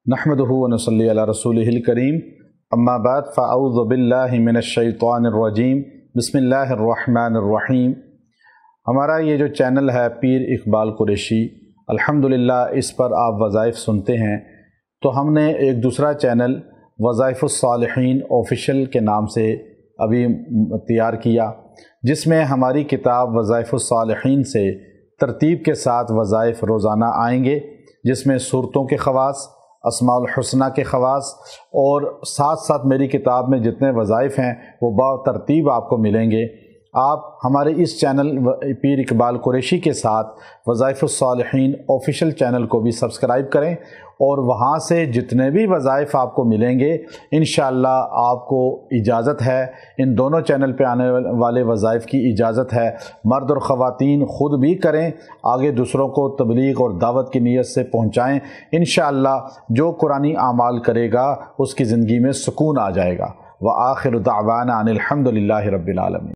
नहमदुहु व नसल्ली अला रसूलिहिल करीम अम्मा बाद फ़अऊज़ु बिल्लाहि मिनश शैतानिर रजीम बिस्मिल्लाहिर रहमानिर रहीम। हमारा ये जो चैनल है पीर इकबाल कुरैशी, अल्हम्दुलिल्लाह इस पर आप वज़ाइफ सुनते हैं। तो हमने एक दूसरा चैनल वज़ाइफुस सालिहीन ऑफिशियल के नाम से अभी तैयार किया, जिसमें हमारी किताब वज़ाइफुस सालिहीन से तरतीब के साथ वज़ाइफ रोज़ाना आएंगे, जिसमें सूरतों के ख़वास, अस्माउल हुस्ना के ख़वास और साथ साथ मेरी किताब में जितने वज़ाइफ हैं वो तरतीब आपको मिलेंगे। आप हमारे इस चैनल पीर इकबाल कुरैशी के साथ वज़ाइफुस सालिहीन ऑफिशियल चैनल को भी सब्सक्राइब करें और वहाँ से जितने भी वज़ाइफ आपको मिलेंगे इंशाअल्लाह आपको इजाज़त है, इन दोनों चैनल पे आने वाले वज़ाइफ की इजाज़त है। मर्द और ख़वातीन ख़ुद भी करें, आगे दूसरों को तबलीग और दावत की नीयत से पहुँचाएँ। इंशाअल्लाह जो कुरानी आमाल करेगा उसकी ज़िंदगी में सुकून आ जाएगा। व आखिर दावाना अनिल हम्दुलिल्लाहि रब्बिल आलमीन।